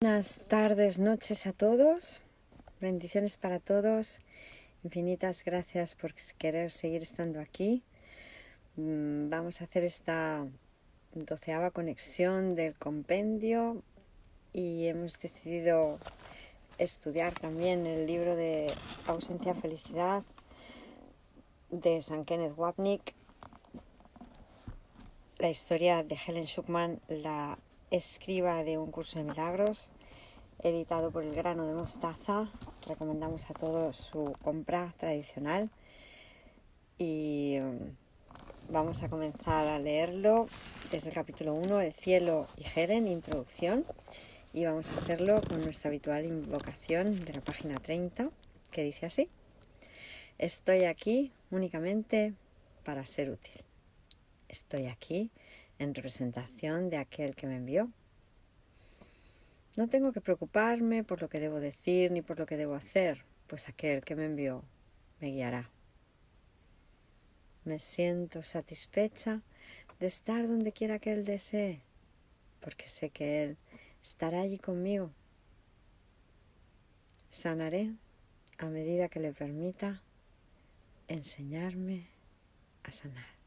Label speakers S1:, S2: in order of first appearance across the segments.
S1: Buenas tardes, noches a todos, bendiciones para todos, infinitas gracias por querer seguir estando aquí. Vamos a hacer esta 12ª conexión del compendio y hemos decidido estudiar también el libro de Ausencia Felicidad de San Kenneth Wapnick, la historia de Helen Schucman, la escriba de Un Curso de Milagros, editado por El Grano de Mostaza. Recomendamos a todos su compra tradicional y vamos a comenzar a leerlo desde el capítulo 1, El cielo y Helen, introducción, y vamos a hacerlo con nuestra habitual invocación de la página 30, que dice así: estoy aquí únicamente para ser útil. Estoy aquí en representación de aquel que me envió. No tengo que preocuparme por lo que debo decir ni por lo que debo hacer, pues aquel que me envió me guiará. Me siento satisfecha de estar donde quiera que Él desee, porque sé que Él estará allí conmigo. Sanaré a medida que le permita enseñarme a sanar.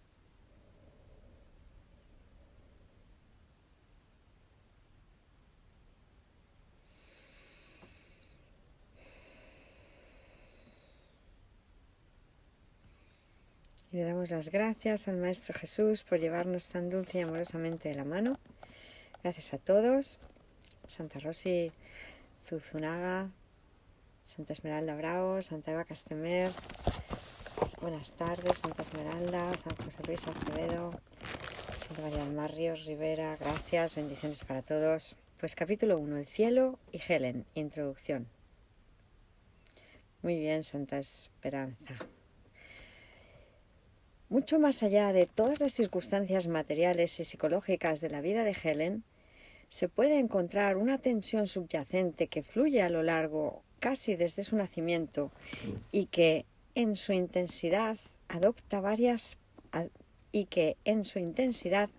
S1: Y le damos las gracias al Maestro Jesús por llevarnos tan dulce y amorosamente de la mano. Gracias a todos. Santa Rosy Zuzunaga, Santa Esmeralda Bravo, Santa Eva Castemer, buenas tardes, Santa Esmeralda, San José Luis Acevedo, Santa María del Mar Ríos Rivera, gracias, bendiciones para todos. Pues capítulo 1, El cielo y Helen, introducción. Muy bien, Santa Esperanza. Mucho más allá de todas las circunstancias materiales y psicológicas de la vida de Helen, se puede encontrar una tensión subyacente que fluye a lo largo, casi desde su nacimiento, y que en su intensidad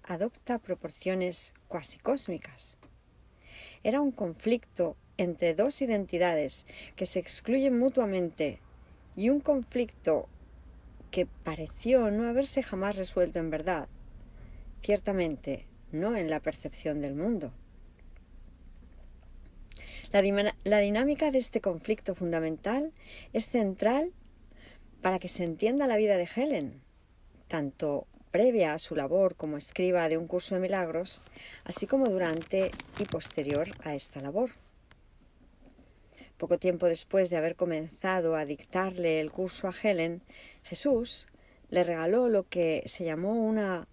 S1: adopta proporciones cuasi cósmicas. Era un conflicto entre dos identidades que se excluyen mutuamente y un conflicto que pareció no haberse jamás resuelto en verdad, ciertamente no en la percepción del mundo. La dinámica de este conflicto fundamental es central para que se entienda la vida de Helen, tanto previa a su labor como escriba de Un Curso de Milagros, así como durante y posterior a esta labor. Poco tiempo después de haber comenzado a dictarle el curso a Helen, Jesús le regaló lo que se llamó una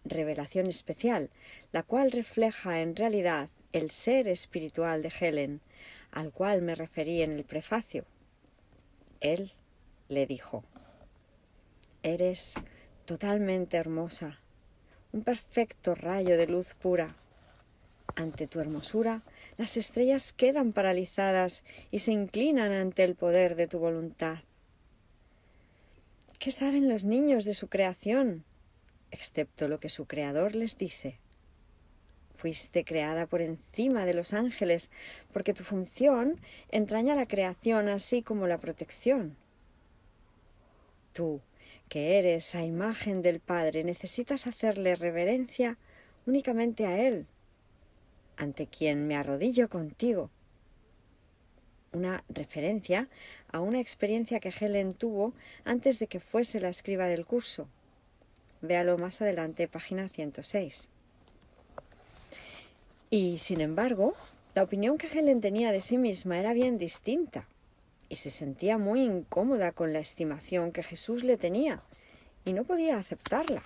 S1: revelación especial, la cual refleja en realidad el ser espiritual de Helen, al cual me referí en el prefacio. Él le dijo: eres totalmente hermosa, un perfecto rayo de luz pura. Ante tu hermosura, las estrellas quedan paralizadas y se inclinan ante el poder de tu voluntad. ¿Qué saben los niños de su creación, excepto lo que su creador les dice? Fuiste creada por encima de los ángeles, porque tu función entraña la creación así como la protección. Tú, que eres a imagen del Padre, necesitas hacerle reverencia únicamente a Él, ante quien me arrodillo contigo. Una referencia a una experiencia que Helen tuvo antes de que fuese la escriba del curso. Véalo más adelante, página 106. Y, sin embargo, la opinión que Helen tenía de sí misma era bien distinta, y se sentía muy incómoda con la estimación que Jesús le tenía, y no podía aceptarla.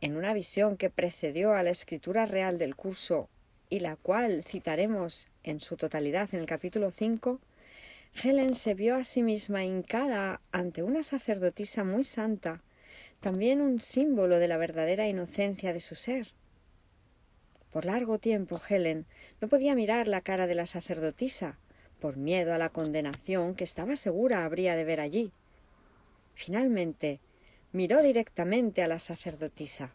S1: En una visión que precedió a la escritura real del curso, y la cual citaremos en su totalidad en el capítulo 5, Helen se vio a sí misma hincada ante una sacerdotisa muy santa, también un símbolo de la verdadera inocencia de su ser. Por largo tiempo Helen no podía mirar la cara de la sacerdotisa, por miedo a la condenación que estaba segura habría de ver allí. Finalmente, miró directamente a la sacerdotisa.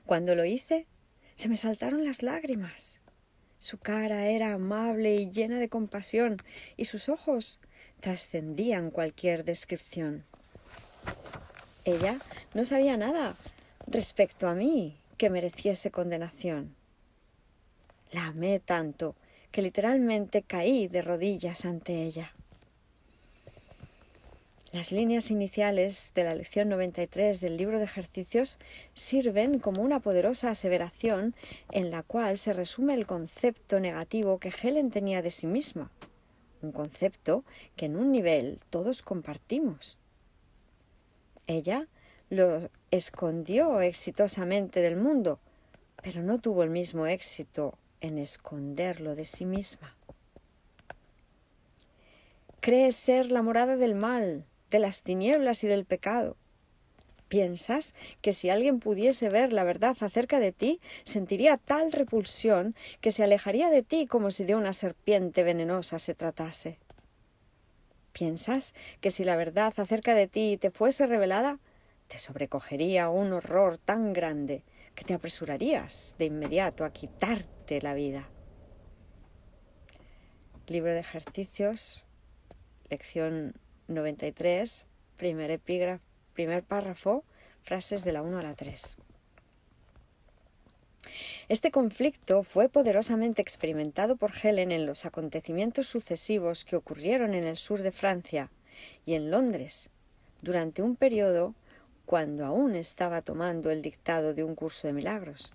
S1: Cuando lo hice, Se me saltaron las lágrimas. Su cara era amable y llena de compasión, y sus ojos trascendían cualquier descripción. Ella no sabía nada respecto a mí que mereciese condenación. La amé tanto que literalmente caí de rodillas ante ella. Las líneas iniciales de la lección 93 del libro de ejercicios sirven como una poderosa aseveración en la cual se resume el concepto negativo que Helen tenía de sí misma, un concepto que en un nivel todos compartimos. Ella lo escondió exitosamente del mundo, pero no tuvo el mismo éxito en esconderlo de sí misma. Crees ser la morada del mal, de las tinieblas y del pecado. ¿Piensas que si alguien pudiese ver la verdad acerca de ti, sentiría tal repulsión que se alejaría de ti como si de una serpiente venenosa se tratase? ¿Piensas que si la verdad acerca de ti te fuese revelada, te sobrecogería un horror tan grande que te apresurarías de inmediato a quitarte la vida? Libro de ejercicios, lección 93, primer párrafo, frases de la 1 a la 3. Este conflicto fue poderosamente experimentado por Helen en los acontecimientos sucesivos que ocurrieron en el sur de Francia y en Londres, durante un periodo cuando aún estaba tomando el dictado de un curso de milagros.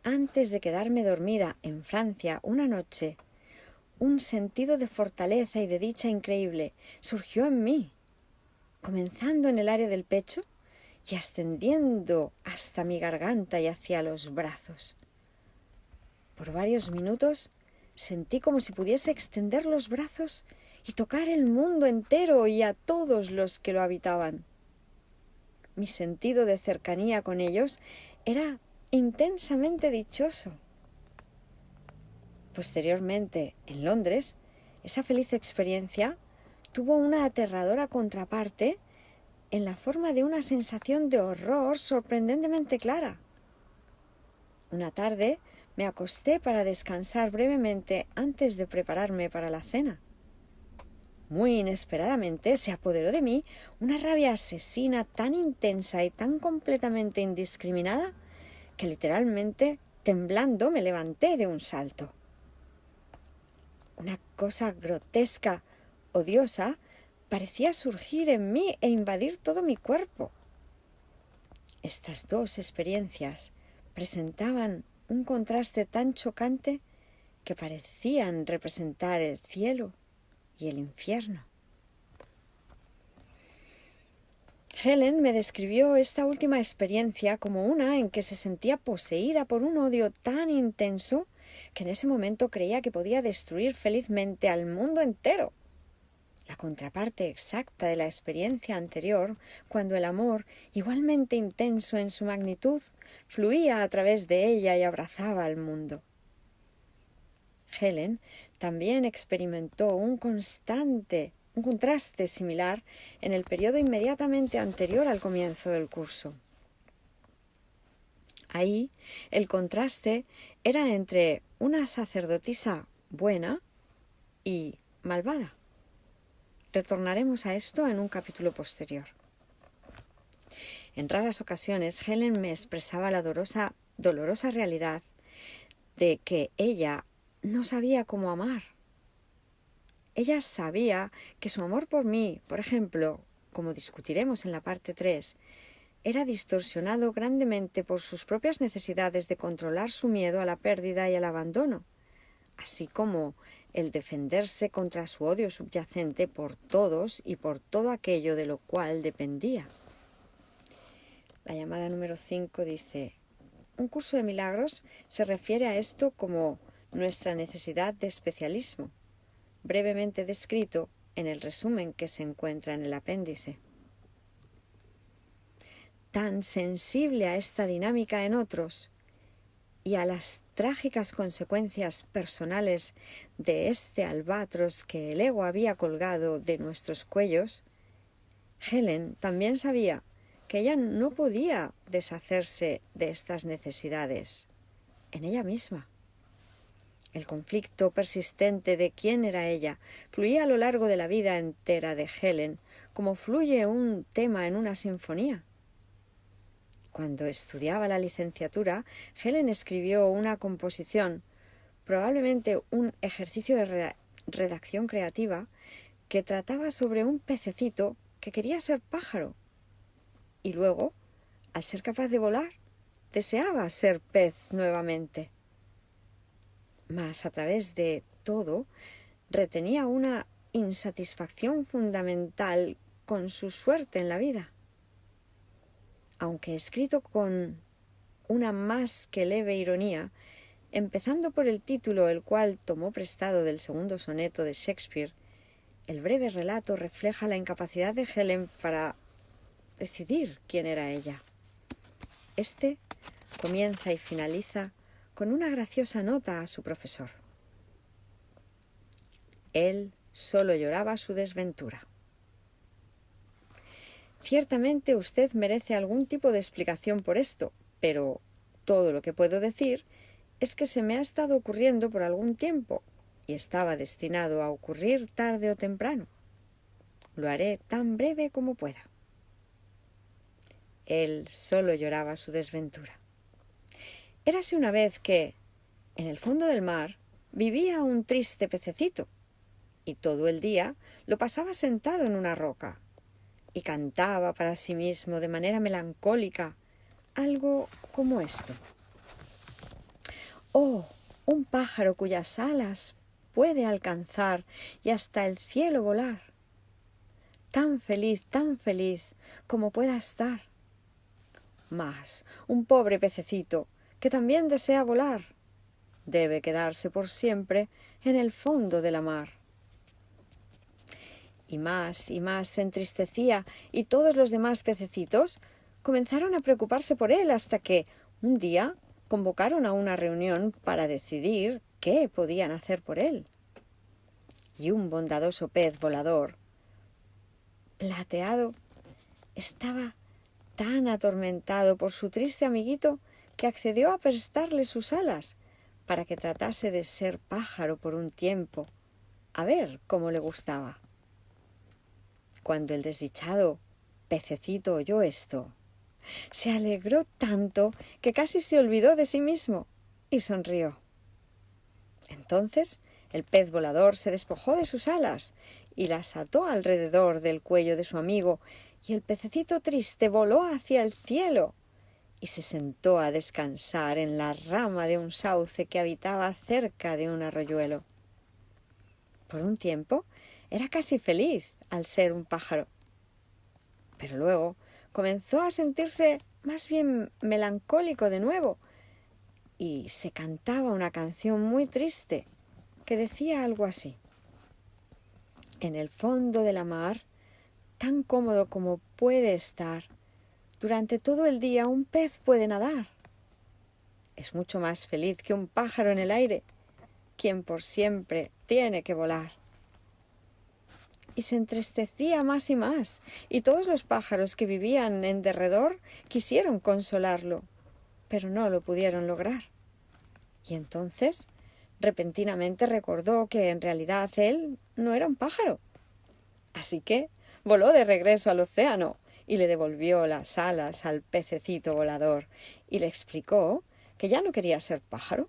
S1: Antes de quedarme dormida en Francia una noche, un sentido de fortaleza y de dicha increíble surgió en mí, comenzando en el área del pecho y ascendiendo hasta mi garganta y hacia los brazos. Por varios minutos sentí como si pudiese extender los brazos y tocar el mundo entero y a todos los que lo habitaban. Mi sentido de cercanía con ellos era intensamente dichoso. Posteriormente, en Londres, esa feliz experiencia tuvo una aterradora contraparte en la forma de una sensación de horror sorprendentemente clara. Una tarde me acosté para descansar brevemente antes de prepararme para la cena. Muy inesperadamente se apoderó de mí una rabia asesina tan intensa y tan completamente indiscriminada que literalmente, temblando, me levanté de un salto. Una cosa grotesca, odiosa, parecía surgir en mí e invadir todo mi cuerpo. Estas dos experiencias presentaban un contraste tan chocante que parecían representar el cielo y el infierno. Helen me describió esta última experiencia como una en que se sentía poseída por un odio tan intenso que en ese momento creía que podía destruir felizmente al mundo entero. La contraparte exacta de la experiencia anterior, cuando el amor, igualmente intenso en su magnitud, fluía a través de ella y abrazaba al mundo. Helen también experimentó un contraste similar en el periodo inmediatamente anterior al comienzo del curso. Ahí, el contraste era entre una sacerdotisa buena y malvada. Retornaremos a esto en un capítulo posterior. En raras ocasiones, Helen me expresaba la dolorosa realidad de que ella no sabía cómo amar. Ella sabía que su amor por mí, por ejemplo, como discutiremos en la parte 3, era distorsionado grandemente por sus propias necesidades de controlar su miedo a la pérdida y al abandono, así como el defenderse contra su odio subyacente por todos y por todo aquello de lo cual dependía. La llamada número 5 dice: un curso de milagros se refiere a esto como nuestra necesidad de especialismo, brevemente descrito en el resumen que se encuentra en el apéndice. Tan sensible a esta dinámica en otros y a las trágicas consecuencias personales de este albatros que el ego había colgado de nuestros cuellos, Helen también sabía que ella no podía deshacerse de estas necesidades en ella misma. El conflicto persistente de quién era ella fluía a lo largo de la vida entera de Helen, como fluye un tema en una sinfonía. Cuando estudiaba la licenciatura, Helen escribió una composición, probablemente un ejercicio de redacción creativa, que trataba sobre un pececito que quería ser pájaro. Y luego, al ser capaz de volar, deseaba ser pez nuevamente. Mas a través de todo, retenía una insatisfacción fundamental con su suerte en la vida. Aunque escrito con una más que leve ironía, empezando por el título, el cual tomó prestado del segundo soneto de Shakespeare, el breve relato refleja la incapacidad de Helen para decidir quién era ella. Este comienza y finaliza con una graciosa nota a su profesor. Él solo lloraba su desventura. Ciertamente usted merece algún tipo de explicación por esto, pero todo lo que puedo decir es que se me ha estado ocurriendo por algún tiempo y estaba destinado a ocurrir tarde o temprano. Lo haré tan breve como pueda. Él solo lloraba su desventura. Érase una vez que, en el fondo del mar, vivía un triste pececito, y todo el día lo pasaba sentado en una roca, y cantaba para sí mismo de manera melancólica, algo como esto. ¡Oh, un pájaro cuyas alas puede alcanzar y hasta el cielo volar! Tan feliz como pueda estar. Mas un pobre pececito que también desea volar debe quedarse por siempre en el fondo de la mar. Y más se entristecía, y todos los demás pececitos comenzaron a preocuparse por él hasta que un día convocaron a una reunión para decidir qué podían hacer por él. Y un bondadoso pez volador, plateado, estaba tan atormentado por su triste amiguito que accedió a prestarle sus alas para que tratase de ser pájaro por un tiempo, a ver cómo le gustaba. Cuando el desdichado pececito oyó esto, se alegró tanto que casi se olvidó de sí mismo y sonrió. Entonces el pez volador se despojó de sus alas y las ató alrededor del cuello de su amigo, y el pececito triste voló hacia el cielo y se sentó a descansar en la rama de un sauce que habitaba cerca de un arroyuelo. Por un tiempo era casi feliz al ser un pájaro, pero luego comenzó a sentirse más bien melancólico de nuevo y se cantaba una canción muy triste que decía algo así: en el fondo de la mar, tan cómodo como puede estar, durante todo el día un pez puede nadar. Es mucho más feliz que un pájaro en el aire, quien por siempre tiene que volar. Y se entristecía más, y todos los pájaros que vivían en derredor quisieron consolarlo, pero no lo pudieron lograr. Y entonces, repentinamente recordó que en realidad él no era un pájaro. Así que voló de regreso al océano y le devolvió las alas al pececito volador y le explicó que ya no quería ser pájaro.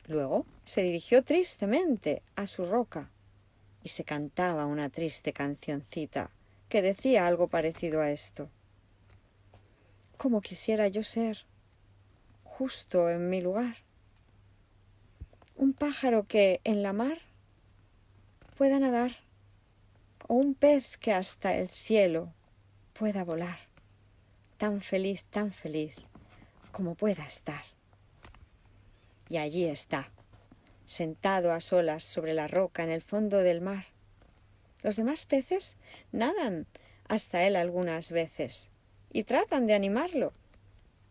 S1: Luego se dirigió tristemente a su roca y se cantaba una triste cancioncita que decía algo parecido a esto: ¿cómo quisiera yo ser justo en mi lugar? Un pájaro que en la mar pueda nadar, o un pez que hasta el cielo pueda volar, tan feliz como pueda estar. Y allí está, sentado a solas sobre la roca en el fondo del mar. Los demás peces nadan hasta él algunas veces y tratan de animarlo,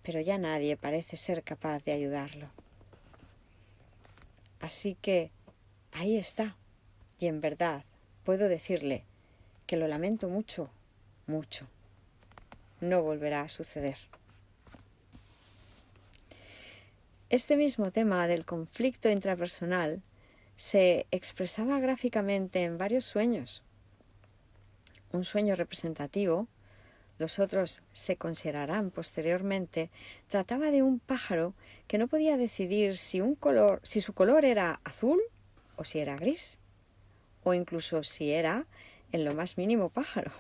S1: pero ya nadie parece ser capaz de ayudarlo. Así que ahí está, y en verdad puedo decirle que lo lamento mucho, mucho. no volverá a suceder. Este mismo tema del conflicto intrapersonal se expresaba gráficamente en varios sueños. Un sueño representativo, los otros se considerarán posteriormente, trataba de un pájaro que no podía decidir si su color era azul o si era gris, o incluso si era en lo más mínimo pájaro.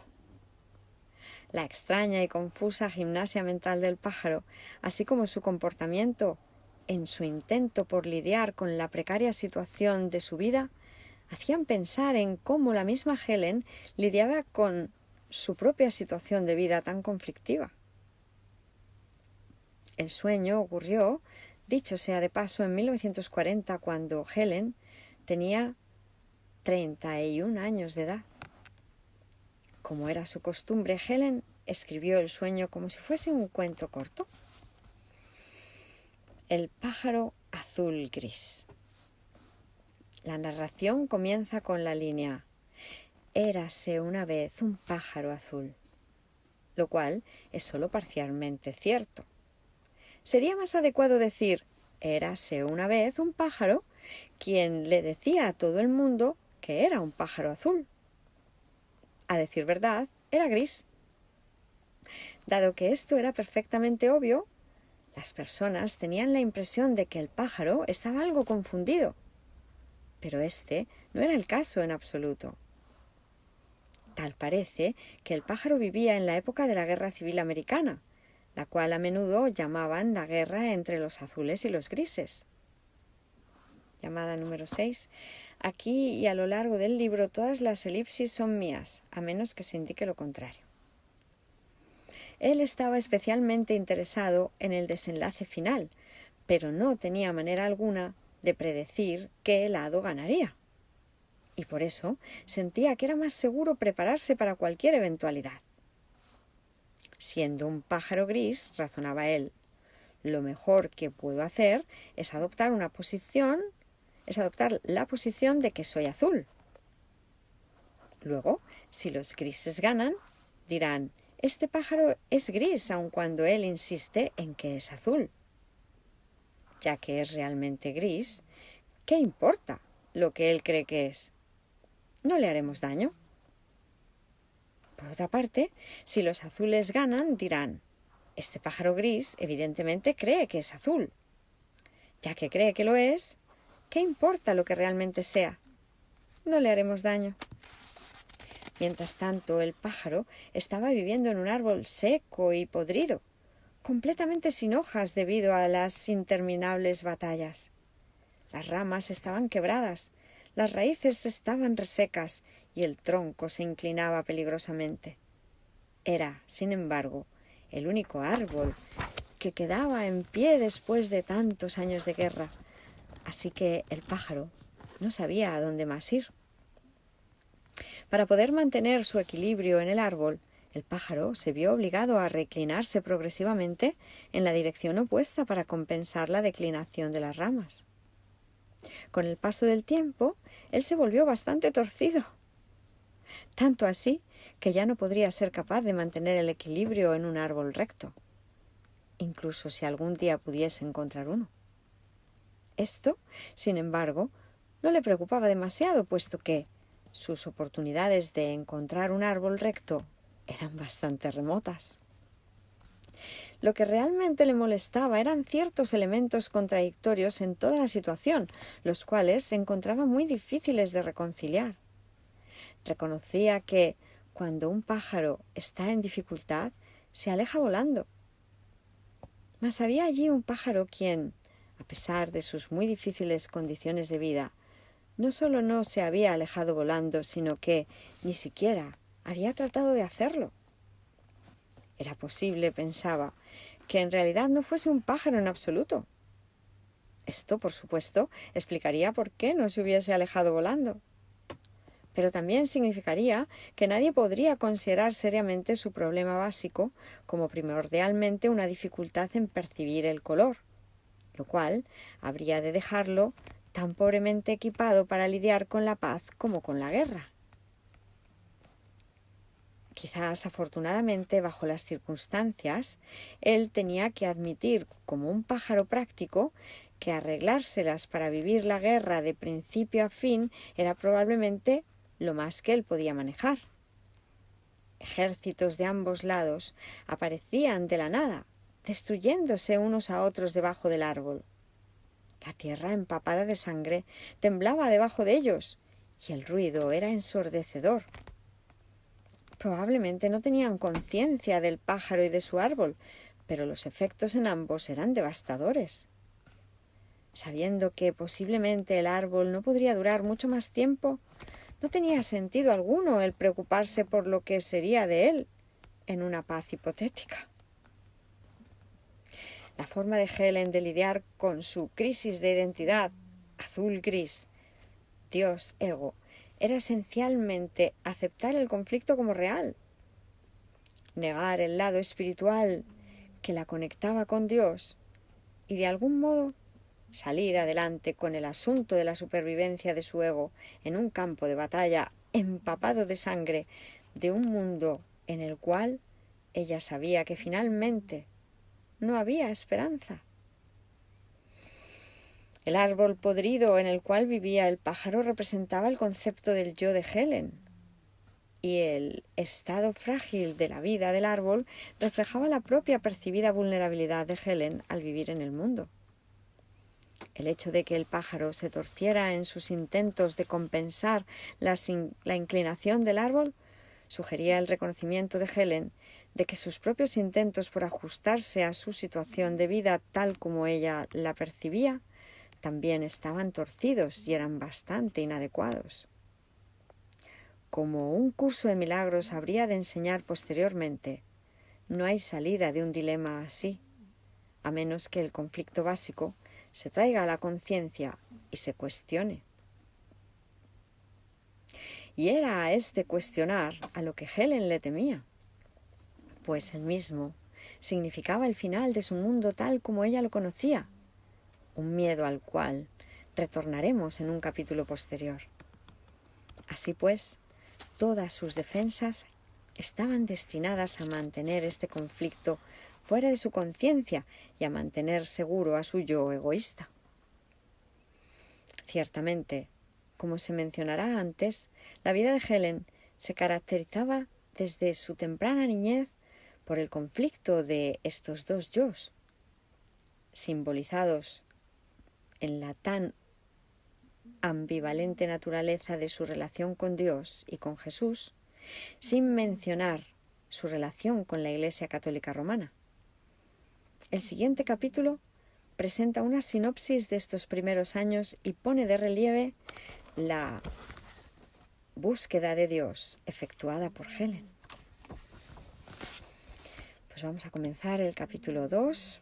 S1: La extraña y confusa gimnasia mental del pájaro, así como su comportamiento en su intento por lidiar con la precaria situación de su vida, hacían pensar en cómo la misma Helen lidiaba con su propia situación de vida tan conflictiva. El sueño ocurrió, dicho sea de paso, en 1940, cuando Helen tenía 31 años de edad. Como era su costumbre, Helen escribió el sueño como si fuese un cuento corto. El pájaro azul-gris. La narración comienza con la línea «Érase una vez un pájaro azul», lo cual es solo parcialmente cierto. Sería más adecuado decir «Érase una vez un pájaro quien le decía a todo el mundo que era un pájaro azul». A decir verdad, era gris. Dado que esto era perfectamente obvio, las personas tenían la impresión de que el pájaro estaba algo confundido, pero este no era el caso en absoluto. Tal parece que el pájaro vivía en la época de la Guerra Civil Americana, la cual a menudo llamaban la guerra entre los azules y los grises. Llamada número 6. Aquí y a lo largo del libro todas las elipsis son mías, a menos que se indique lo contrario. Él estaba especialmente interesado en el desenlace final, pero no tenía manera alguna de predecir qué lado ganaría. Y por eso sentía que era más seguro prepararse para cualquier eventualidad. Siendo un pájaro gris, razonaba él, lo mejor que puedo hacer es adoptar la posición de que soy azul. Luego, si los grises ganan, dirán, este pájaro es gris aun cuando él insiste en que es azul. Ya que es realmente gris, ¿qué importa lo que él cree que es? No le haremos daño. Por otra parte, si los azules ganan, dirán, este pájaro gris evidentemente cree que es azul. Ya que cree que lo es, ¿qué importa lo que realmente sea? No le haremos daño. Mientras tanto, el pájaro estaba viviendo en un árbol seco y podrido, completamente sin hojas debido a las interminables batallas. Las ramas estaban quebradas, las raíces estaban resecas y el tronco se inclinaba peligrosamente. Era, sin embargo, el único árbol que quedaba en pie después de tantos años de guerra, así que el pájaro no sabía a dónde más ir. Para poder mantener su equilibrio en el árbol, el pájaro se vio obligado a reclinarse progresivamente en la dirección opuesta para compensar la declinación de las ramas. Con el paso del tiempo, él se volvió bastante torcido, tanto así que ya no podría ser capaz de mantener el equilibrio en un árbol recto, incluso si algún día pudiese encontrar uno. Esto, sin embargo, no le preocupaba demasiado, puesto que sus oportunidades de encontrar un árbol recto eran bastante remotas. Lo que realmente le molestaba eran ciertos elementos contradictorios en toda la situación, los cuales se encontraban muy difíciles de reconciliar. Reconocía que, cuando un pájaro está en dificultad, se aleja volando. Mas había allí un pájaro quien, a pesar de sus muy difíciles condiciones de vida, no solo no se había alejado volando, sino que ni siquiera había tratado de hacerlo. Era posible, pensaba, que en realidad no fuese un pájaro en absoluto. Esto, por supuesto, explicaría por qué no se hubiese alejado volando. Pero también significaría que nadie podría considerar seriamente su problema básico como primordialmente una dificultad en percibir el color, lo cual habría de dejarlo tan pobremente equipado para lidiar con la paz como con la guerra. Quizás afortunadamente, bajo las circunstancias, él tenía que admitir, como un pájaro práctico, que arreglárselas para vivir la guerra de principio a fin era probablemente lo más que él podía manejar. Ejércitos de ambos lados aparecían de la nada, destruyéndose unos a otros debajo del árbol. La tierra, empapada de sangre, temblaba debajo de ellos, y el ruido era ensordecedor. Probablemente no tenían conciencia del pájaro y de su árbol, pero los efectos en ambos eran devastadores. Sabiendo que posiblemente el árbol no podría durar mucho más tiempo, no tenía sentido alguno el preocuparse por lo que sería de él en una paz hipotética. La forma de Helen de lidiar con su crisis de identidad, azul-gris, Dios-ego, era esencialmente aceptar el conflicto como real, negar el lado espiritual que la conectaba con Dios y de algún modo salir adelante con el asunto de la supervivencia de su ego en un campo de batalla empapado de sangre de un mundo en el cual ella sabía que finalmente no había esperanza. El árbol podrido en el cual vivía el pájaro representaba el concepto del yo de Helen, y el estado frágil de la vida del árbol reflejaba la propia percibida vulnerabilidad de Helen al vivir en el mundo. El hecho de que el pájaro se torciera en sus intentos de compensar la inclinación del árbol sugería el reconocimiento de Helen de que sus propios intentos por ajustarse a su situación de vida tal como ella la percibía también estaban torcidos y eran bastante inadecuados. Como un curso de milagros habría de enseñar posteriormente, no hay salida de un dilema así, a menos que el conflicto básico se traiga a la conciencia y se cuestione. Y era a este cuestionar a lo que Helen le temía, pues el mismo significaba el final de su mundo tal como ella lo conocía, un miedo al cual retornaremos en un capítulo posterior. Así pues, todas sus defensas estaban destinadas a mantener este conflicto fuera de su conciencia y a mantener seguro a su yo egoísta. Ciertamente, como se mencionará antes, la vida de Helen se caracterizaba desde su temprana niñez por el conflicto de estos dos yos, simbolizados en la tan ambivalente naturaleza de su relación con Dios y con Jesús, sin mencionar su relación con la Iglesia Católica Romana. El siguiente capítulo presenta una sinopsis de estos primeros años y pone de relieve la búsqueda de Dios efectuada por Helen. Pues vamos a comenzar el capítulo 2.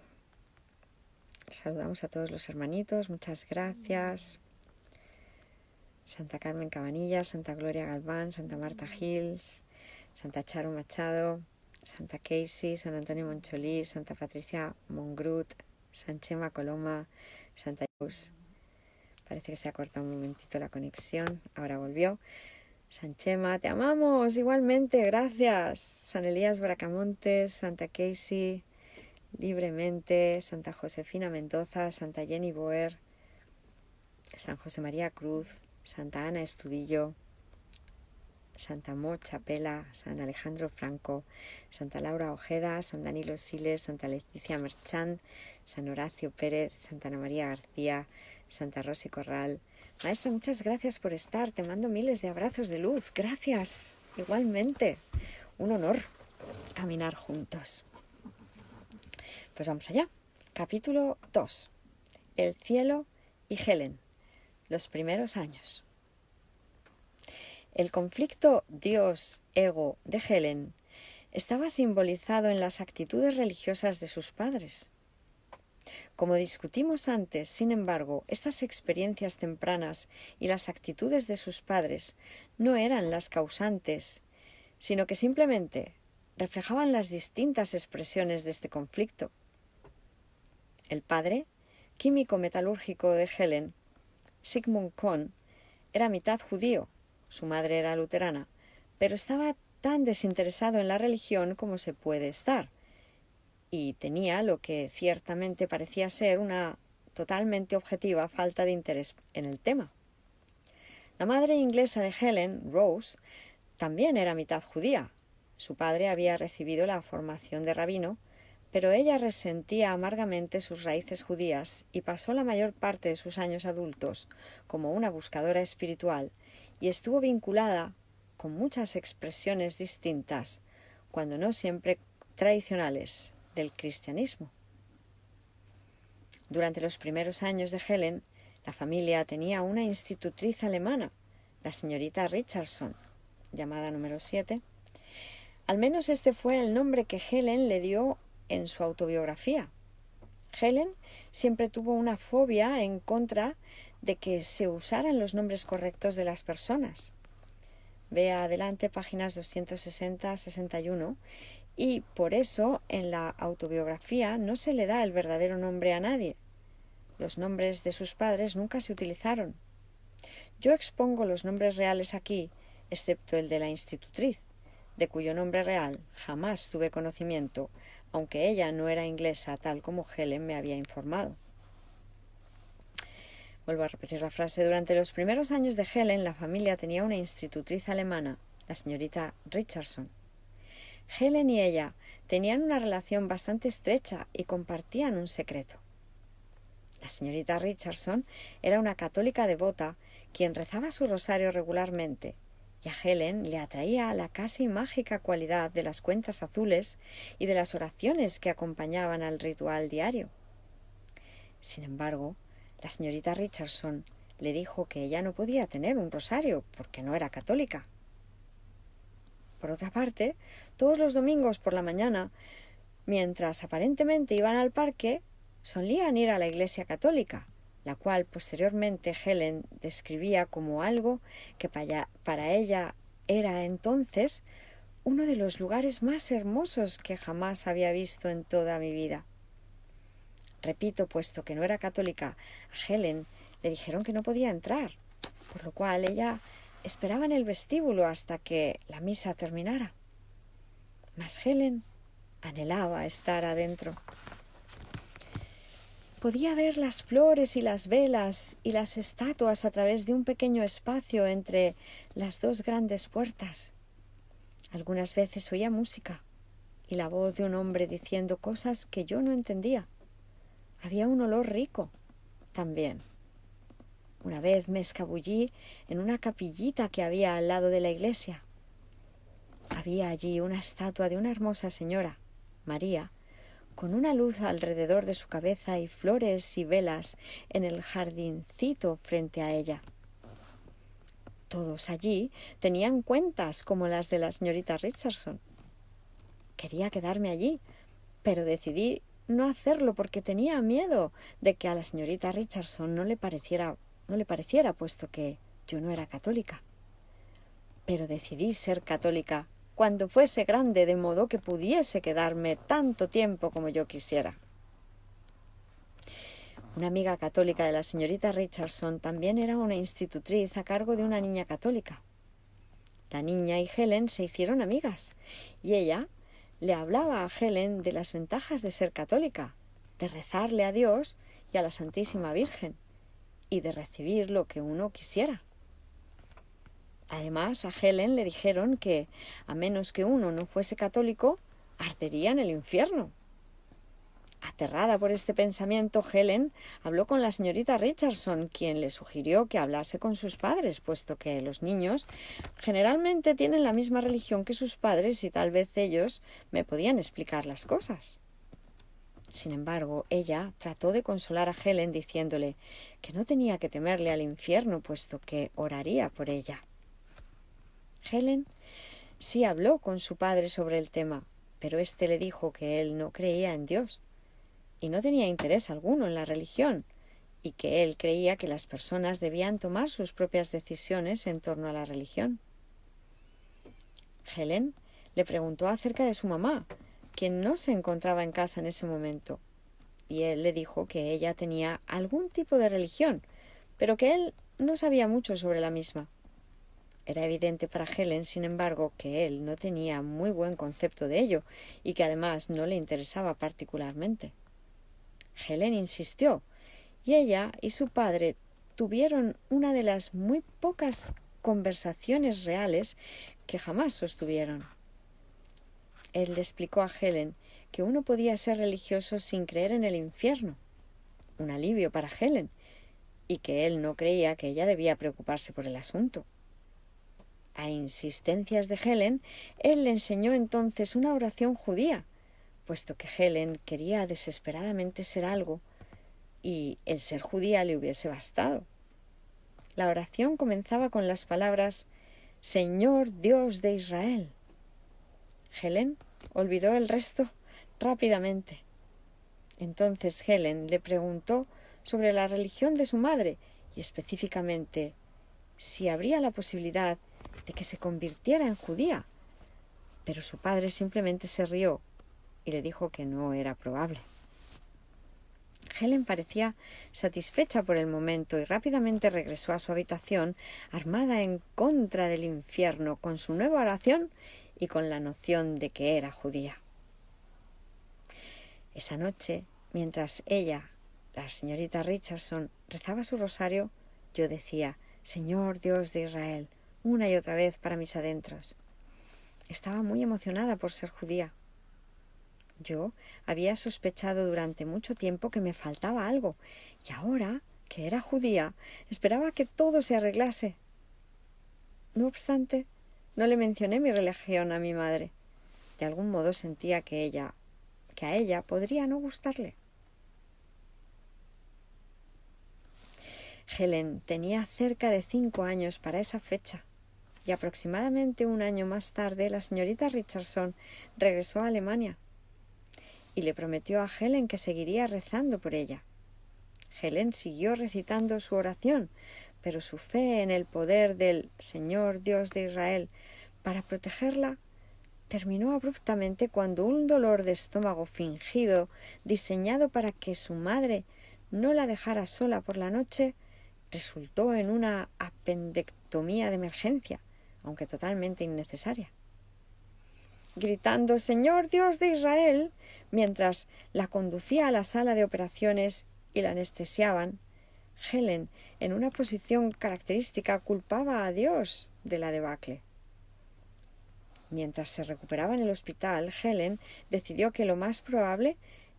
S1: Saludamos a todos los hermanitos, muchas gracias. Santa Carmen Cabanillas, Santa Gloria Galván, Santa Marta Gils, Santa Charo Machado, Santa Casey, San Antonio Moncholí, Santa Patricia Mongrut, San Chema Coloma, Santa Yus. Parece que se ha cortado un momentito la conexión, ahora volvió. San Chema, te amamos, igualmente, gracias. San Elías Bracamontes, Santa Casey, Libremente, Santa Josefina Mendoza, Santa Jenny Boer, San José María Cruz, Santa Ana Estudillo, Santa Mocha Pela, San Alejandro Franco, Santa Laura Ojeda, San Danilo Siles, Santa Leticia Merchant, San Horacio Pérez, Santa Ana María García, Santa Rosy Corral. Maestra, muchas gracias por estar, te mando miles de abrazos de luz, gracias, igualmente, un honor caminar juntos. Pues vamos allá, capítulo 2, el cielo y Helen, los primeros años. El conflicto Dios-ego de Helen estaba simbolizado en las actitudes religiosas de sus padres. Como discutimos antes, sin embargo, estas experiencias tempranas y las actitudes de sus padres no eran las causantes, sino que simplemente reflejaban las distintas expresiones de este conflicto. El padre, químico metalúrgico de Helen, Sigmund Kohn, era mitad judío, su madre era luterana, pero estaba tan desinteresado en la religión como se puede estar, y tenía lo que ciertamente parecía ser una totalmente objetiva falta de interés en el tema. La madre inglesa de Helen, Rose, también era mitad judía. Su padre había recibido la formación de rabino, pero ella resentía amargamente sus raíces judías y pasó la mayor parte de sus años adultos como una buscadora espiritual y estuvo vinculada con muchas expresiones distintas, cuando no siempre tradicionales, del cristianismo. Durante los primeros años de Helen, la familia tenía una institutriz alemana, la señorita Richardson, llamada número 7. Al menos este fue el nombre que Helen le dio en su autobiografía. Helen siempre tuvo una fobia en contra de que se usaran los nombres correctos de las personas. Vea adelante páginas 260-61, y por eso en la autobiografía no se le da el verdadero nombre a nadie. Los nombres de sus padres nunca se utilizaron. Yo expongo los nombres reales aquí, excepto el de la institutriz, de cuyo nombre real jamás tuve conocimiento, aunque ella no era inglesa tal como Helen me había informado. Vuelvo a repetir la frase. Durante los primeros años de Helen, la familia tenía una institutriz alemana, la señorita Richardson. Helen y ella tenían una relación bastante estrecha y compartían un secreto. La señorita Richardson era una católica devota quien rezaba su rosario regularmente, y a Helen le atraía la casi mágica cualidad de las cuentas azules y de las oraciones que acompañaban al ritual diario. Sin embargo, la señorita Richardson le dijo que ella no podía tener un rosario porque no era católica. Por otra parte, todos los domingos por la mañana, mientras aparentemente iban al parque, solían ir a la iglesia católica, la cual posteriormente Helen describía como algo que para ella era entonces uno de los lugares más hermosos que jamás había visto en toda mi vida. Repito, puesto que no era católica, a Helen le dijeron que no podía entrar, por lo cual ella esperaba en el vestíbulo hasta que la misa terminara. Mas Helen anhelaba estar adentro. Podía ver las flores y las velas y las estatuas a través de un pequeño espacio entre las dos grandes puertas. Algunas veces oía música y la voz de un hombre diciendo cosas que yo no entendía. Había un olor rico también. Una vez me escabullí en una capillita que había al lado de la iglesia. Había allí una estatua de una hermosa señora, María, con una luz alrededor de su cabeza y flores y velas en el jardincito frente a ella. Todos allí tenían cuentas como las de la señorita Richardson. Quería quedarme allí, pero decidí no hacerlo porque tenía miedo de que a la señorita Richardson no le pareciera, puesto que yo no era católica. Pero decidí ser católica cuando fuese grande, de modo que pudiese quedarme tanto tiempo como yo quisiera. Una amiga católica de la señorita Richardson también era una institutriz a cargo de una niña católica. La niña y Helen se hicieron amigas, y ella le hablaba a Helen de las ventajas de ser católica, de rezarle a Dios y a la Santísima Virgen, y de recibir lo que uno quisiera. Además, a Helen le dijeron que, a menos que uno no fuese católico, ardería en el infierno. Aterrada por este pensamiento, Helen habló con la señorita Richardson, quien le sugirió que hablase con sus padres, puesto que los niños generalmente tienen la misma religión que sus padres y tal vez ellos me podían explicar las cosas. Sin embargo, ella trató de consolar a Helen diciéndole que no tenía que temerle al infierno, puesto que oraría por ella. Helen sí habló con su padre sobre el tema, pero éste le dijo que él no creía en Dios y no tenía interés alguno en la religión, y que él creía que las personas debían tomar sus propias decisiones en torno a la religión. Helen le preguntó acerca de su mamá, quien no se encontraba en casa en ese momento, y él le dijo que ella tenía algún tipo de religión, pero que él no sabía mucho sobre la misma. Era evidente para Helen, sin embargo, que él no tenía muy buen concepto de ello y que además no le interesaba particularmente. Helen insistió, y ella y su padre tuvieron una de las muy pocas conversaciones reales que jamás sostuvieron. Él le explicó a Helen que uno podía ser religioso sin creer en el infierno, un alivio para Helen, y que él no creía que ella debía preocuparse por el asunto. A insistencias de Helen, él le enseñó entonces una oración judía, puesto que Helen quería desesperadamente ser algo y el ser judía le hubiese bastado. La oración comenzaba con las palabras «Señor Dios de Israel». Helen olvidó el resto rápidamente. Entonces Helen le preguntó sobre la religión de su madre y específicamente si habría la posibilidad de que se convirtiera en judía, pero su padre simplemente se rió y le dijo que no era probable. Helen parecía satisfecha por el momento y rápidamente regresó a su habitación armada en contra del infierno con su nueva oración y con la noción de que era judía. Esa noche, mientras ella, la señorita Richardson, rezaba su rosario, yo decía «Señor Dios de Israel», una y otra vez para mis adentros. Estaba muy emocionada por ser judía. Yo había sospechado durante mucho tiempo que me faltaba algo, y ahora, que era judía, esperaba que todo se arreglase. No obstante, no le mencioné mi religión a mi madre. De algún modo sentía que a ella podría no gustarle. Helen tenía cerca de 5 años para esa fecha, y aproximadamente un año más tarde la señorita Richardson regresó a Alemania y le prometió a Helen que seguiría rezando por ella. Helen siguió recitando su oración, pero su fe en el poder del Señor Dios de Israel para protegerla terminó abruptamente cuando un dolor de estómago fingido, diseñado para que su madre no la dejara sola por la noche, resultó en una apendectomía de emergencia, aunque totalmente innecesaria. Gritando «Señor Dios de Israel», mientras la conducía a la sala de operaciones y la anestesiaban, Helen, en una posición característica, culpaba a Dios de la debacle. Mientras se recuperaba en el hospital, Helen decidió que lo más probable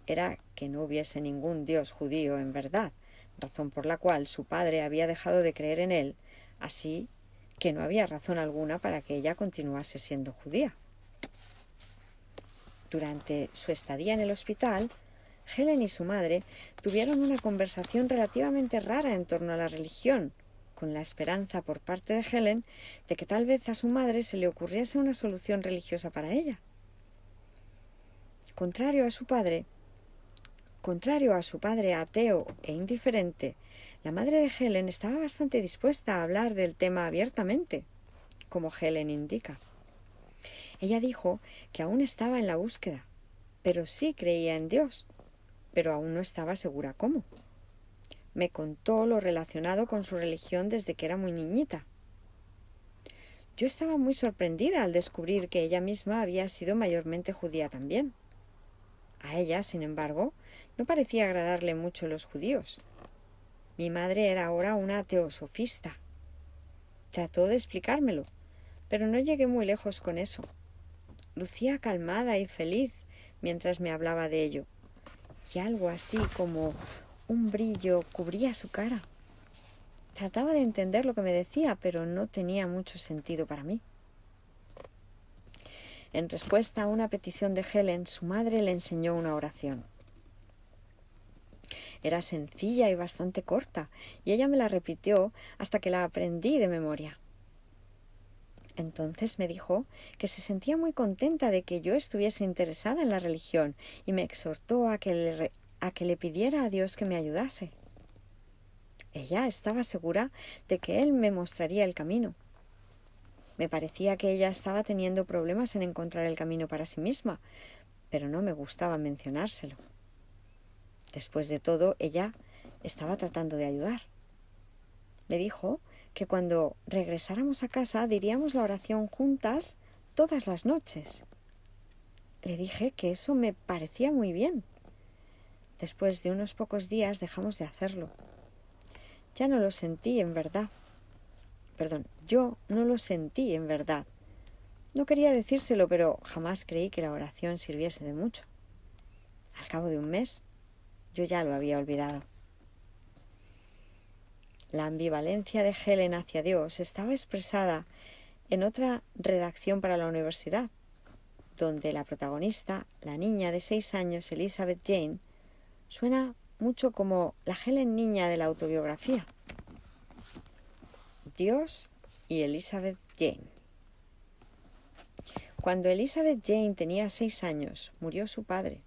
S1: era que no hubiese ningún Dios judío en verdad, razón por la cual su padre había dejado de creer en él, así que no había razón alguna para que ella continuase siendo judía. Durante su estadía en el hospital, Helen y su madre tuvieron una conversación relativamente rara en torno a la religión, con la esperanza por parte de Helen de que tal vez a su madre se le ocurriese una solución religiosa para ella. Contrario a su padre ateo e indiferente, la madre de Helen estaba bastante dispuesta a hablar del tema abiertamente, como Helen indica. Ella dijo que aún estaba en la búsqueda, pero sí creía en Dios, pero aún no estaba segura cómo. Me contó lo relacionado con su religión desde que era muy niñita. Yo estaba muy sorprendida al descubrir que ella misma había sido mayormente judía también. A ella, sin embargo, no parecía agradarle mucho los judíos. Mi madre era ahora una teosofista. Trató de explicármelo, pero no llegué muy lejos con eso. Lucía calmada y feliz mientras me hablaba de ello, y algo así como un brillo cubría su cara. Trataba de entender lo que me decía, pero no tenía mucho sentido para mí. En respuesta a una petición de Helen, su madre le enseñó una oración. Era sencilla y bastante corta, y ella me la repitió hasta que la aprendí de memoria. Entonces me dijo que se sentía muy contenta de que yo estuviese interesada en la religión y me exhortó a que le pidiera a Dios que me ayudase. Ella estaba segura de que Él me mostraría el camino. Me parecía que ella estaba teniendo problemas en encontrar el camino para sí misma, pero no me gustaba mencionárselo. Después de todo, ella estaba tratando de ayudar. Me dijo que cuando regresáramos a casa diríamos la oración juntas todas las noches. Le dije que eso me parecía muy bien. Después de unos pocos días dejamos de hacerlo. Yo no lo sentí en verdad. No quería decírselo, pero jamás creí que la oración sirviese de mucho. Al cabo de un mes, yo ya lo había olvidado. La ambivalencia de Helen hacia Dios estaba expresada en otra redacción para la universidad, donde la protagonista, la niña de 6 años, Elizabeth Jane, suena mucho como la Helen niña de la autobiografía. Dios y Elizabeth Jane. Cuando Elizabeth Jane tenía 6 años, murió su padre,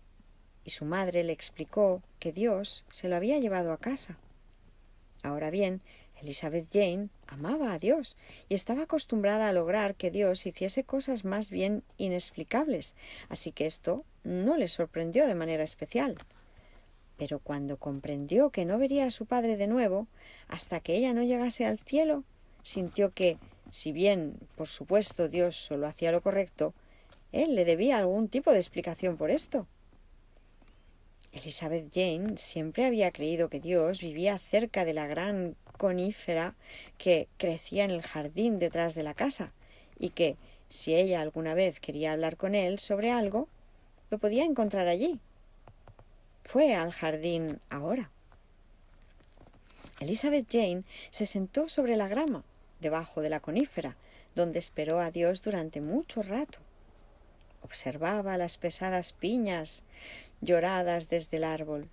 S1: y su madre le explicó que Dios se lo había llevado a casa. Ahora bien, Elizabeth Jane amaba a Dios y estaba acostumbrada a lograr que Dios hiciese cosas más bien inexplicables, así que esto no le sorprendió de manera especial. Pero cuando comprendió que no vería a su padre de nuevo hasta que ella no llegase al cielo, sintió que, si bien, por supuesto, Dios solo hacía lo correcto, él le debía algún tipo de explicación por esto. Elizabeth Jane siempre había creído que Dios vivía cerca de la gran conífera que crecía en el jardín detrás de la casa y que, si ella alguna vez quería hablar con él sobre algo, lo podía encontrar allí. Fue al jardín ahora. Elizabeth Jane se sentó sobre la grama, debajo de la conífera, donde esperó a Dios durante mucho rato. Observaba las pesadas piñas lloradas desde el árbol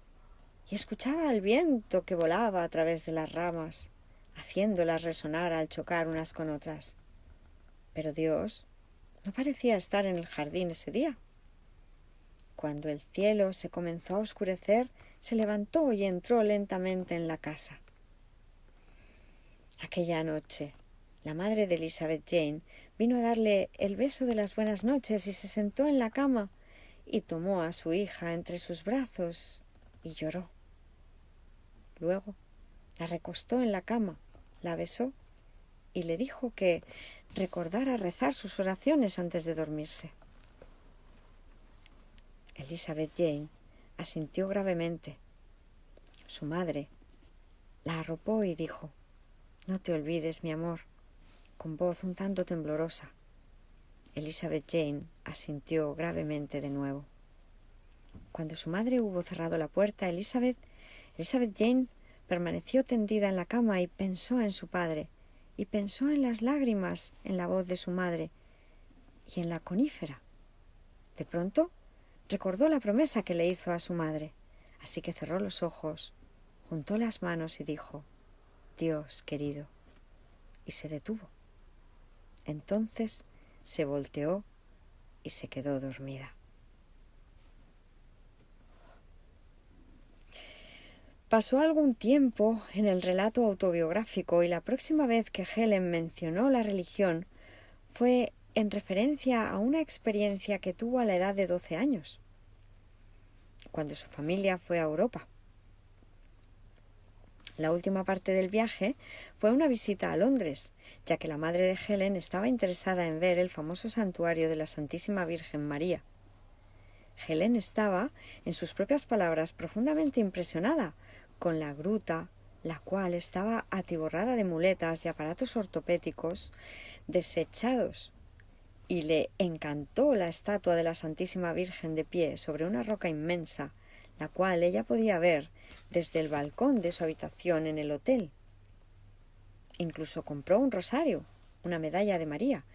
S1: y escuchaba el viento que volaba a través de las ramas, haciéndolas resonar al chocar unas con otras. Pero Dios no parecía estar en el jardín ese día. Cuando el cielo se comenzó a oscurecer, se levantó y entró lentamente en la casa. Aquella noche, la madre de Elizabeth Jane vino a darle el beso de las buenas noches y se sentó en la cama y tomó a su hija entre sus brazos y lloró. Luego la recostó en la cama, la besó y le dijo que recordara rezar sus oraciones antes de dormirse. Elizabeth Jane asintió gravemente. Su madre la arropó y dijo: «No te olvides, mi amor», con voz un tanto temblorosa. Elizabeth Jane asintió gravemente de nuevo. Cuando su madre hubo cerrado la puerta, Elizabeth Jane permaneció tendida en la cama y pensó en su padre, y pensó en las lágrimas en la voz de su madre y en la conífera. De pronto recordó la promesa que le hizo a su madre, así que cerró los ojos, juntó las manos y dijo: «Dios querido», y se detuvo. Entonces se volteó y se quedó dormida. Pasó algún tiempo en el relato autobiográfico y la próxima vez que Helen mencionó la religión fue en referencia a una experiencia que tuvo a la edad de 12 años, cuando su familia fue a Europa. La última parte del viaje fue una visita a Londres, ya que la madre de Helen estaba interesada en ver el famoso santuario de la Santísima Virgen María. Helen estaba, en sus propias palabras, profundamente impresionada con la gruta, la cual estaba atiborrada de muletas y aparatos ortopédicos desechados, y le encantó la estatua de la Santísima Virgen de pie sobre una roca inmensa, la cual ella podía ver desde el balcón de su habitación en el hotel. Incluso compró un rosario, una medalla de María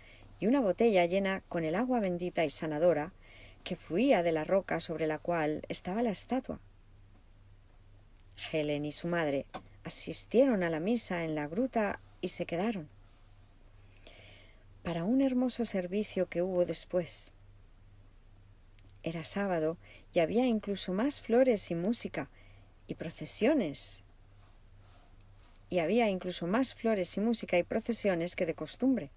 S1: y una botella llena con el agua bendita y sanadora que fluía de la roca sobre la cual estaba la estatua. Helen y su madre asistieron a la misa en la gruta y se quedaron para un hermoso servicio que hubo después. Era sábado y había incluso más flores y música y procesiones. Había incluso más flores y música y procesiones que de costumbre.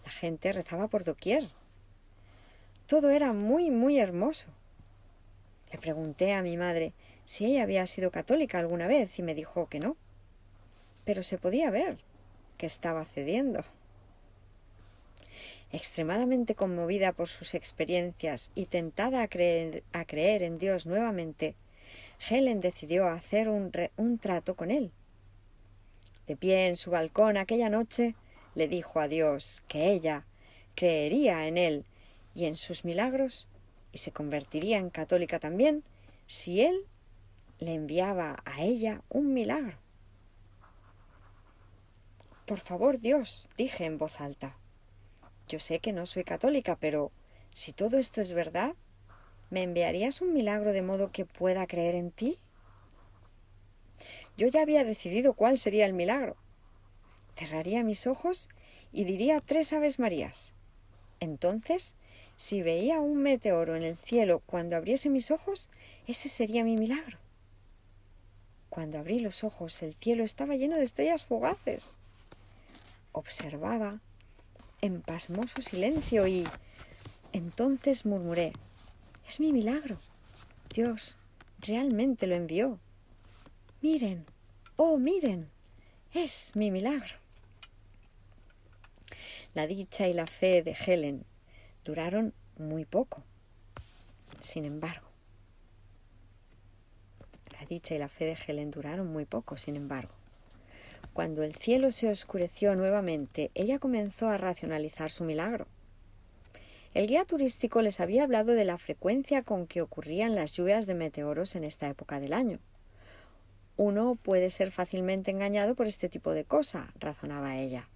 S1: La gente rezaba por doquier. Todo era muy, muy hermoso. Le pregunté a mi madre si ella había sido católica alguna vez y me dijo que no. Pero se podía ver que estaba cediendo. Extremadamente conmovida por sus experiencias y tentada a creer en Dios nuevamente, Helen decidió hacer un trato con él. De pie en su balcón aquella noche, le dijo a Dios que ella creería en él y en sus milagros y se convertiría en católica también si él le enviaba a ella un milagro. Por favor, Dios, dije en voz alta, yo sé que no soy católica, pero si todo esto es verdad, ¿me enviarías un milagro de modo que pueda creer en ti? Yo ya había decidido cuál sería el milagro. Cerraría mis ojos y diría 3 Aves Marías. Entonces, si veía un meteoro en el cielo cuando abriese mis ojos, ese sería mi milagro. Cuando abrí los ojos, el cielo estaba lleno de estrellas fugaces. Observaba en pasmoso silencio y entonces murmuré, es mi milagro. Dios realmente lo envió. Miren, oh miren, es mi milagro. La dicha y la fe de Helen duraron muy poco. Sin embargo, cuando el cielo se oscureció nuevamente, ella comenzó a racionalizar su milagro. El guía turístico les había hablado de la frecuencia con que ocurrían las lluvias de meteoros en esta época del año. Uno puede ser fácilmente engañado por este tipo de cosa, razonaba ella.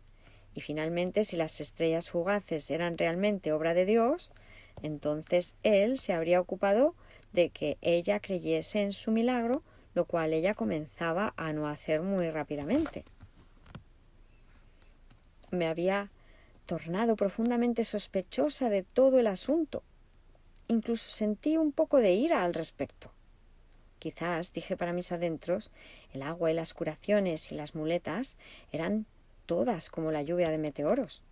S1: Y finalmente, si las estrellas fugaces eran realmente obra de Dios, entonces él se habría ocupado de que ella creyese en su milagro, lo cual ella comenzaba a no hacer muy rápidamente. Me había tornado profundamente sospechosa de todo el asunto. Incluso sentí un poco de ira al respecto. Quizás, dije para mis adentros, el agua y las curaciones y las muletas eran todas como la lluvia de meteoros.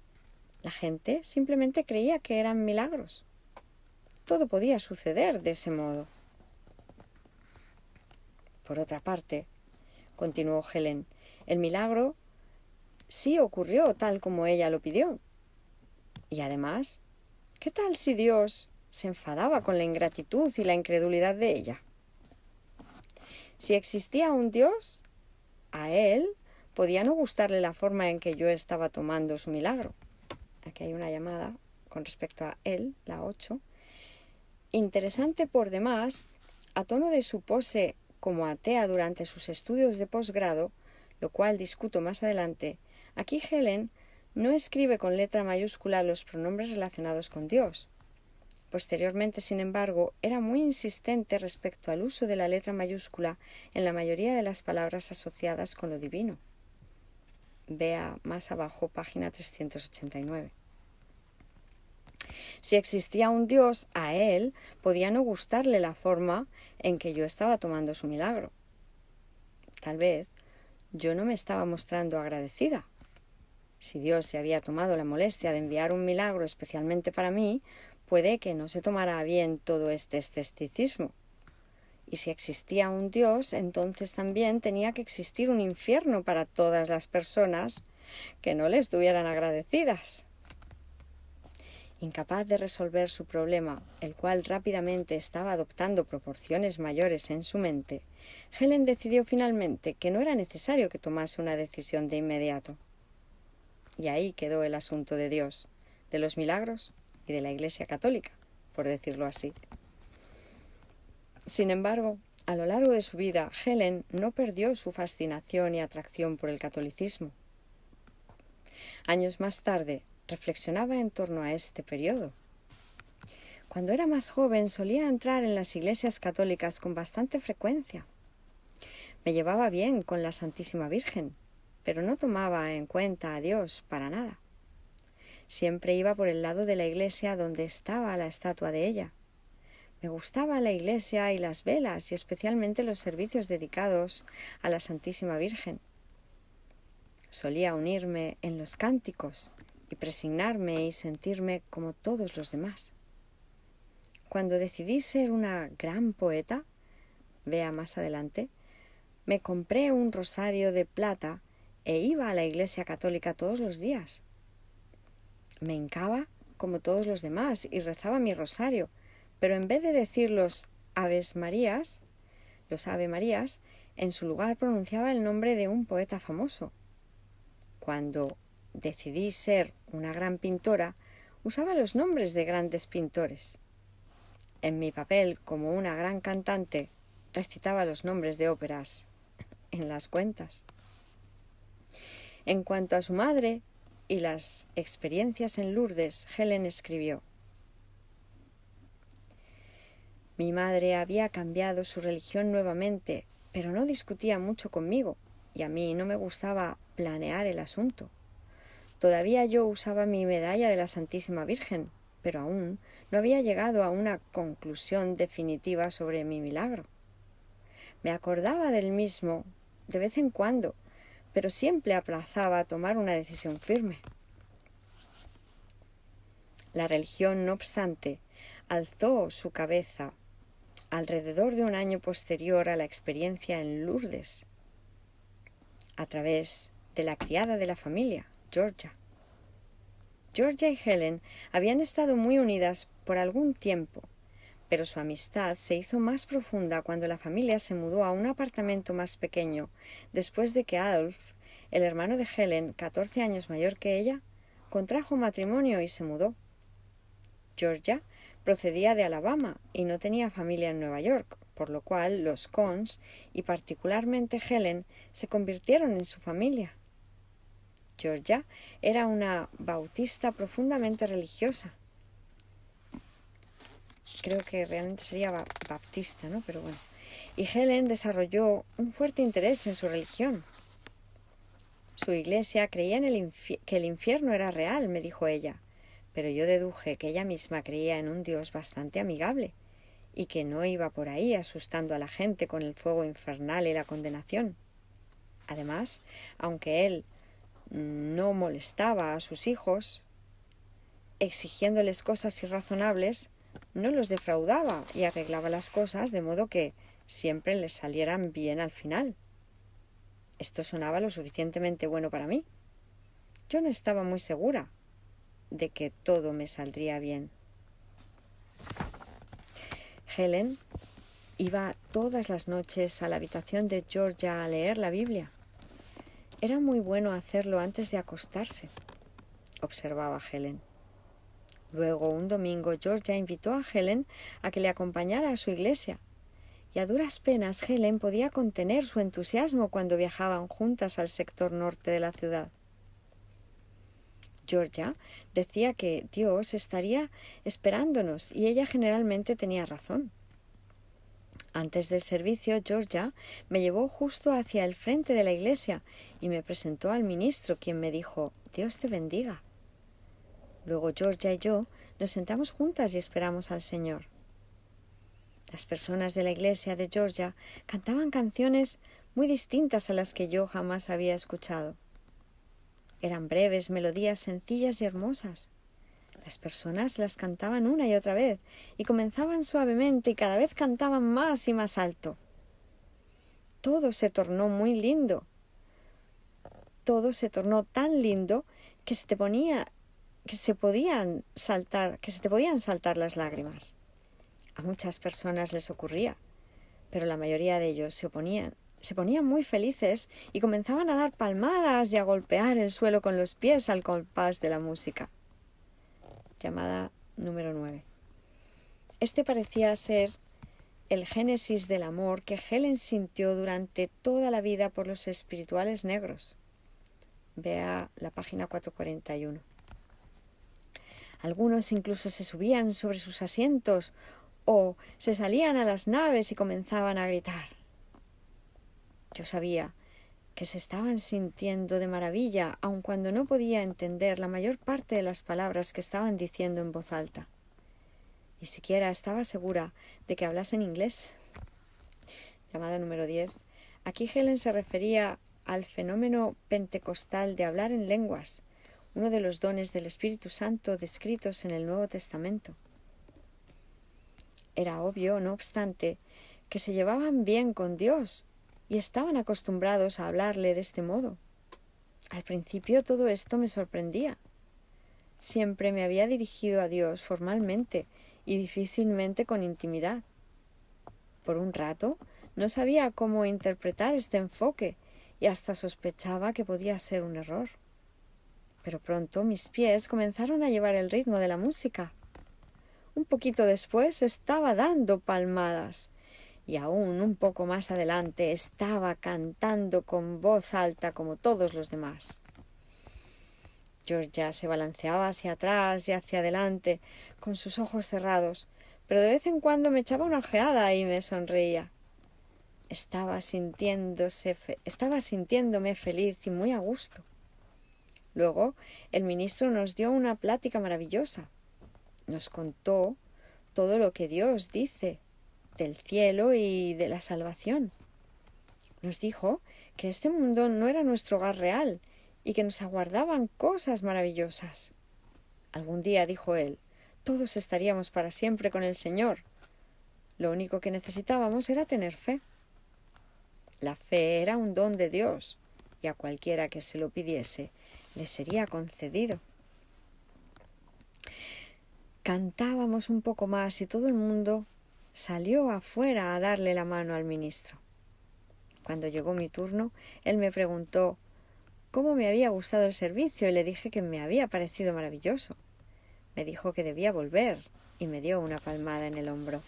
S1: La gente simplemente creía que eran milagros. Todo podía suceder de ese modo. Por otra parte, continuó Helen, el milagro sí ocurrió tal como ella lo pidió. Y además, ¿qué tal si Dios se enfadaba con la ingratitud y la incredulidad de ella? Si existía un Dios, a él podía no gustarle la forma en que yo estaba tomando su milagro. Aquí hay una llamada con respecto a él, la 8. Interesante por demás, a tono de su pose como atea durante sus estudios de posgrado, lo cual discuto más adelante, aquí Helen no escribe con letra mayúscula los pronombres relacionados con Dios. Posteriormente, sin embargo, era muy insistente respecto al uso de la letra mayúscula en la mayoría de las palabras asociadas con lo divino. Vea más abajo, página 389. Si existía un Dios, a él podía no gustarle la forma en que yo estaba tomando su milagro. Tal vez yo no me estaba mostrando agradecida. Si Dios se había tomado la molestia de enviar un milagro especialmente para mí, puede que no se tomara bien todo este escepticismo. Y si existía un Dios, entonces también tenía que existir un infierno para todas las personas que no le estuvieran agradecidas. Incapaz de resolver su problema, el cual rápidamente estaba adoptando proporciones mayores en su mente, Helen decidió finalmente que no era necesario que tomase una decisión de inmediato. Y ahí quedó el asunto de Dios, de los milagros y de la Iglesia Católica, por decirlo así. Sin embargo, a lo largo de su vida, Helen no perdió su fascinación y atracción por el catolicismo. Años más tarde, reflexionaba en torno a este periodo. Cuando era más joven solía entrar en las iglesias católicas con bastante frecuencia. Me llevaba bien con la Santísima Virgen, pero no tomaba en cuenta a Dios para nada. Siempre iba por el lado de la iglesia donde estaba la estatua de ella. Me gustaba la iglesia y las velas y especialmente los servicios dedicados a la Santísima Virgen. Solía unirme en los cánticos y presignarme y sentirme como todos los demás. Cuando decidí ser una gran poeta, vea más adelante, me compré un rosario de plata e iba a la iglesia católica todos los días. Me hincaba como todos los demás y rezaba mi rosario, pero en vez de decir los Ave Marías, en su lugar pronunciaba el nombre de un poeta famoso. Cuando decidí ser una gran pintora, usaba los nombres de grandes pintores. En mi papel como una gran cantante, recitaba los nombres de óperas en las cuentas. En cuanto a su madre y las experiencias en Lourdes, Helen escribió: mi madre había cambiado su religión nuevamente, pero no discutía mucho conmigo, y a mí no me gustaba planear el asunto. Todavía yo usaba mi medalla de la Santísima Virgen, pero aún no había llegado a una conclusión definitiva sobre mi milagro. Me acordaba del mismo de vez en cuando, pero siempre aplazaba tomar una decisión firme. La religión, no obstante, alzó su cabeza alrededor de un año posterior a la experiencia en Lourdes, a través de la criada de la familia, Georgia. Georgia y Helen habían estado muy unidas por algún tiempo, pero su amistad se hizo más profunda cuando la familia se mudó a un apartamento más pequeño, después de que Adolf, el hermano de Helen, 14 años mayor que ella, contrajo matrimonio y se mudó. Georgia procedía de Alabama y no tenía familia en Nueva York, por lo cual los Cons, y particularmente Helen, se convirtieron en su familia. Georgia era una bautista profundamente religiosa. Creo que realmente sería baptista, ¿no? Pero bueno. Y Helen desarrolló un fuerte interés en su religión. Su iglesia creía que el infierno era real, me dijo ella, pero yo deduje que ella misma creía en un Dios bastante amigable y que no iba por ahí asustando a la gente con el fuego infernal y la condenación. Además, aunque él no molestaba a sus hijos, exigiéndoles cosas irrazonables, no los defraudaba y arreglaba las cosas de modo que siempre les salieran bien al final. Esto sonaba lo suficientemente bueno para mí. Yo no estaba muy segura de que todo me saldría bien. Helen iba todas las noches a la habitación de Georgia a leer la Biblia. Era muy bueno hacerlo antes de acostarse, observaba Helen. Luego, un domingo, Georgia invitó a Helen a que le acompañara a su iglesia, y a duras penas Helen podía contener su entusiasmo cuando viajaban juntas al sector norte de la ciudad. Georgia decía que Dios estaría esperándonos y ella generalmente tenía razón. Antes del servicio, Georgia me llevó justo hacia el frente de la iglesia y me presentó al ministro, quien me dijo: «Dios te bendiga». Luego Georgia y yo nos sentamos juntas y esperamos al Señor. Las personas de la iglesia de Georgia cantaban canciones muy distintas a las que yo jamás había escuchado. Eran breves melodías sencillas y hermosas. Las personas las cantaban una y otra vez y comenzaban suavemente y cada vez cantaban más y más alto. Todo se tornó muy lindo. Todo se tornó tan lindo que se te podían saltar las lágrimas. A muchas personas les ocurría, pero la mayoría de ellos se ponían muy felices y comenzaban a dar palmadas y a golpear el suelo con los pies al compás de la música. Llamada número 9. Este parecía ser el génesis del amor que Helen sintió durante toda la vida por los espirituales negros. Vea la página 441. Algunos incluso se subían sobre sus asientos o se salían a las naves y comenzaban a gritar. Yo sabía que se estaban sintiendo de maravilla, aun cuando no podía entender la mayor parte de las palabras que estaban diciendo en voz alta. Ni siquiera estaba segura de que hablasen inglés. Llamada número 10. Aquí Helen se refería al fenómeno pentecostal de hablar en lenguas, uno de los dones del Espíritu Santo descritos en el Nuevo Testamento. Era obvio, no obstante, que se llevaban bien con Dios y estaban acostumbrados a hablarle de este modo. Al principio todo esto me sorprendía. Siempre me había dirigido a Dios formalmente y difícilmente con intimidad. Por un rato no sabía cómo interpretar este enfoque y hasta sospechaba que podía ser un error. Pero pronto mis pies comenzaron a llevar el ritmo de la música. Un poquito después estaba dando palmadas y aún un poco más adelante estaba cantando con voz alta como todos los demás. Georgia se balanceaba hacia atrás y hacia adelante con sus ojos cerrados, pero de vez en cuando me echaba una ojeada y me sonreía. Estaba sintiéndome feliz y muy a gusto. Luego el ministro nos dio una plática maravillosa. Nos contó todo lo que Dios dice del cielo y de la salvación. Nos dijo que este mundo no era nuestro hogar real y que nos aguardaban cosas maravillosas. Algún día, dijo él, todos estaríamos para siempre con el Señor. Lo único que necesitábamos era tener fe. La fe era un don de Dios y a cualquiera que se lo pidiese le sería concedido. Cantábamos un poco más y todo el mundo salió afuera a darle la mano al ministro. Cuando llegó mi turno, él me preguntó cómo me había gustado el servicio y le dije que me había parecido maravilloso. Me dijo que debía volver y me dio una palmada en el hombro.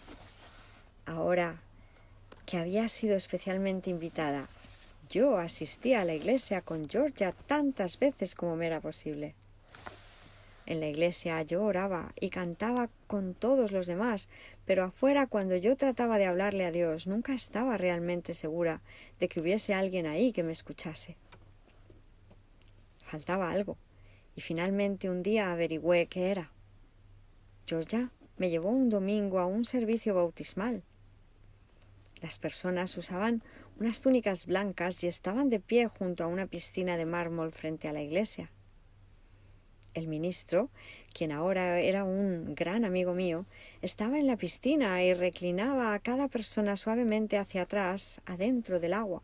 S1: Ahora que había sido especialmente invitada, yo asistía a la iglesia con Georgia tantas veces como me era posible. En la iglesia yo oraba y cantaba con todos los demás, pero afuera, cuando yo trataba de hablarle a Dios, nunca estaba realmente segura de que hubiese alguien ahí que me escuchase. Faltaba algo, y finalmente un día averigüé qué era. Georgia me llevó un domingo a un servicio bautismal. Las personas usaban unas túnicas blancas y estaban de pie junto a una piscina de mármol frente a la iglesia. El ministro, quien ahora era un gran amigo mío, estaba en la piscina y reclinaba a cada persona suavemente hacia atrás, adentro del agua.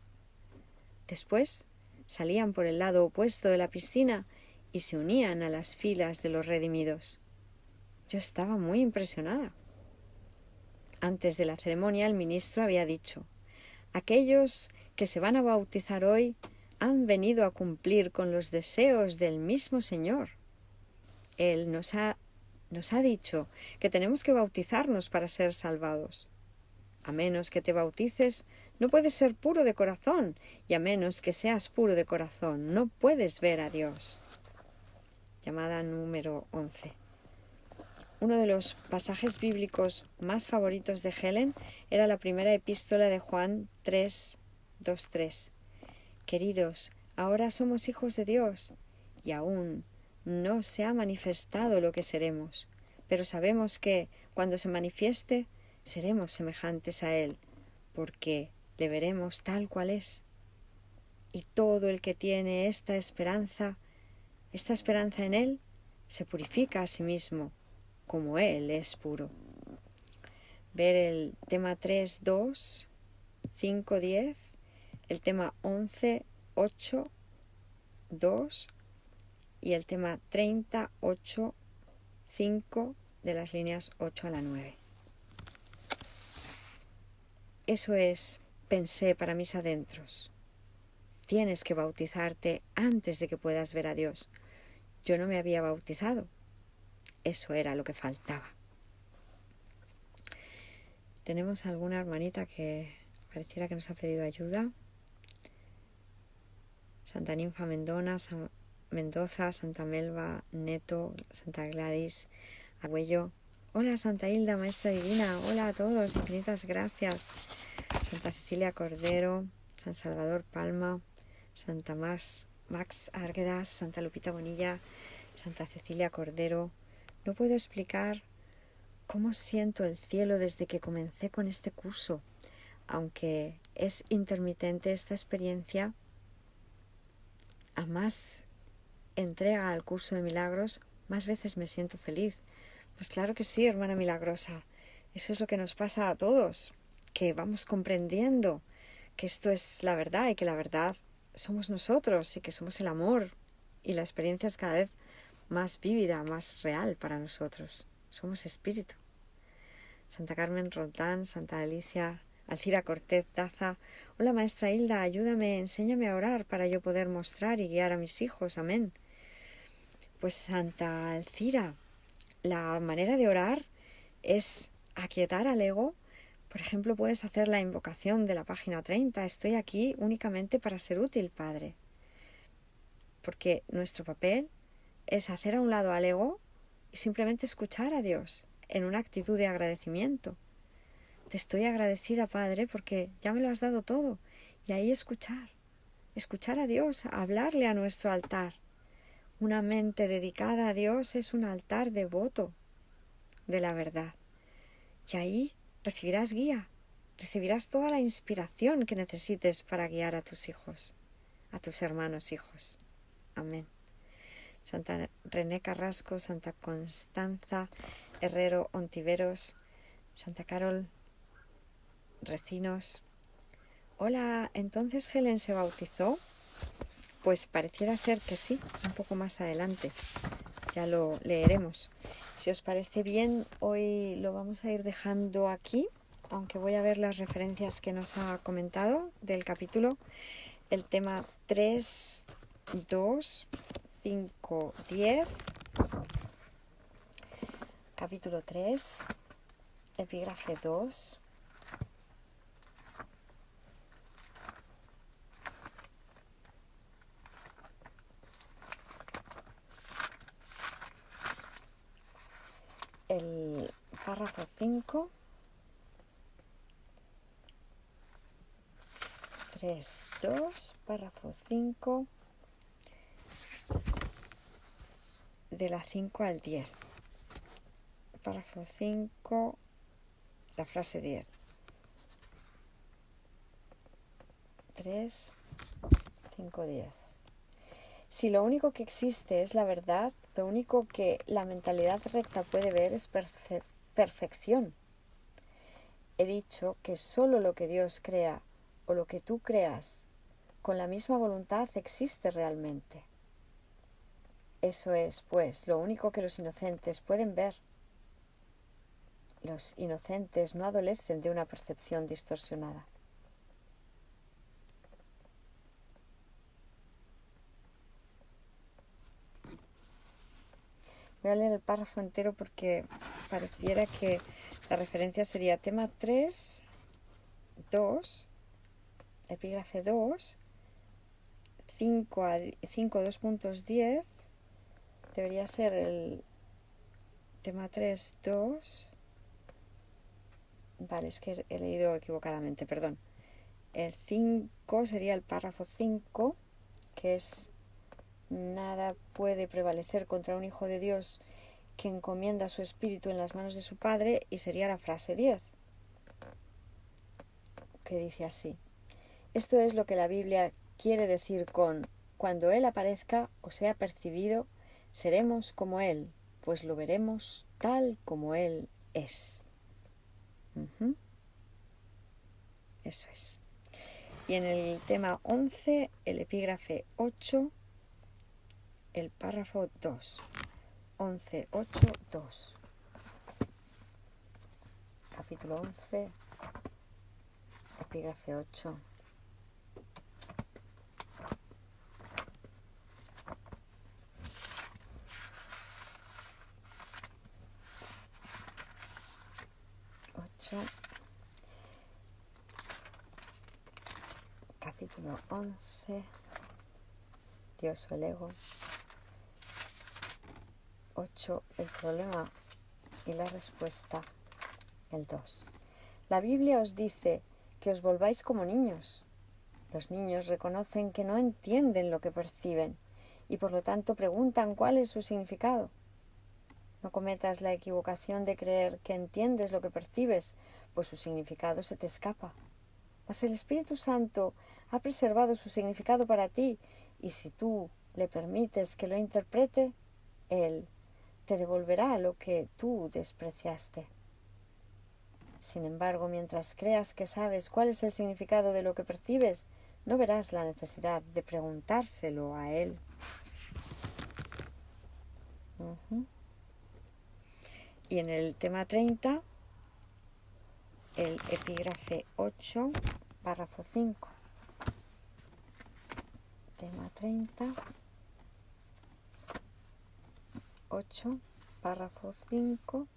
S1: Después salían por el lado opuesto de la piscina y se unían a las filas de los redimidos. Yo estaba muy impresionada. Antes de la ceremonia, el ministro había dicho: aquellos que se van a bautizar hoy han venido a cumplir con los deseos del mismo Señor. Él nos ha dicho que tenemos que bautizarnos para ser salvados. A menos que te bautices, no puedes ser puro de corazón, y a menos que seas puro de corazón, no puedes ver a Dios. Llamada número 11. Uno de los pasajes bíblicos más favoritos de Helen era la primera epístola de Juan 3:2-3. Queridos, ahora somos hijos de Dios, y aún no se ha manifestado lo que seremos, pero sabemos que, cuando se manifieste, seremos semejantes a Él, porque le veremos tal cual es. Y todo el que tiene esta esperanza en Él, se purifica a sí mismo, como Él es puro. Ver el tema 3:2, 5:10, el tema 11:8:2 y el tema 30:8:5 de las líneas 8 a la 9. Eso es, pensé para mis adentros. Tienes que bautizarte antes de que puedas ver a Dios. Yo no me había bautizado. Eso era lo que faltaba. Tenemos alguna hermanita que pareciera que nos ha pedido ayuda. Santa Ninfa Mendoza, Santa Melba, Neto, Santa Gladys, Agüello. Hola Santa Hilda, Maestra Divina. Hola a todos, infinitas gracias. Santa Cecilia Cordero, San Salvador Palma, Santa Max Arguedas, Santa Lupita Bonilla, Santa Cecilia Cordero. No puedo explicar cómo siento el cielo desde que comencé con este curso. Aunque es intermitente esta experiencia, a más entrega al curso de milagros, más veces me siento feliz. Pues claro que sí, hermana milagrosa. Eso es lo que nos pasa a todos, que vamos comprendiendo que esto es la verdad y que la verdad somos nosotros y que somos el amor, y la experiencia es cada vez más vívida, más real para nosotros. Somos espíritu. Santa Carmen Roldán, Santa Alicia, Alcira Cortez Daza. Hola maestra Hilda, ayúdame, enséñame a orar para yo poder mostrar y guiar a mis hijos. Amén. Pues Santa Alcira, la manera de orar es aquietar al ego. Por ejemplo, puedes hacer la invocación de la página 30. Estoy aquí únicamente para ser útil, Padre. Porque nuestro papel es hacer a un lado al ego y simplemente escuchar a Dios en una actitud de agradecimiento. Te estoy agradecida, Padre, porque ya me lo has dado todo. Y ahí escuchar a Dios, hablarle a nuestro altar. Una mente dedicada a Dios es un altar devoto de la verdad. Y ahí recibirás guía, recibirás toda la inspiración que necesites para guiar a tus hijos, a tus hermanos hijos. Amén. Santa René Carrasco, Santa Constanza Herrero Ontiveros, Santa Carol Recinos. Hola, ¿entonces Helen se bautizó? Pues pareciera ser que sí, un poco más adelante. Ya lo leeremos. Si os parece bien, hoy lo vamos a ir dejando aquí, aunque voy a ver las referencias que nos ha comentado del capítulo. El tema 3, 2, 5, 10, capítulo 3, epígrafe 2. El párrafo 5, 3, 2, párrafo 5, de la 5 al 10. Párrafo 5, la frase 10. 3, 5, 10. Si lo único que existe es la verdad, lo único que la mentalidad recta puede ver es perfección. He dicho que solo lo que Dios crea o lo que tú creas con la misma voluntad existe realmente. Eso es, pues, lo único que los inocentes pueden ver. Los inocentes no adolecen de una percepción distorsionada. Voy a leer el párrafo entero porque pareciera que la referencia sería tema 3, 2, epígrafe 2, 5, 2.10. Debería ser el tema 3, 2. Vale, es que he leído equivocadamente, perdón. El 5 sería el párrafo 5, que es: nada puede prevalecer contra un hijo de Dios que encomienda su espíritu en las manos de su Padre, y sería la frase 10, que dice así: esto es lo que la Biblia quiere decir con: cuando Él aparezca o sea percibido, seremos como Él, pues lo veremos tal como Él es. Eso es. Y en el tema 11, el epígrafe 8, el párrafo 2. 11, 8, 2. Capítulo 11, epígrafe 8. Capítulo 11, Dios o el ego. 8, el problema y la respuesta, el 2. La Biblia os dice que os volváis como niños. Los niños reconocen que no entienden lo que perciben y por lo tanto preguntan cuál es su significado. No cometas la equivocación de creer que entiendes lo que percibes, pues su significado se te escapa. Mas el Espíritu Santo ha preservado su significado para ti, y si tú le permites que lo interprete, Él te devolverá lo que tú despreciaste. Sin embargo, mientras creas que sabes cuál es el significado de lo que percibes, no verás la necesidad de preguntárselo a él. Y en el tema 30, el epígrafe 8, párrafo 5. Tema 30, 8, párrafo 5.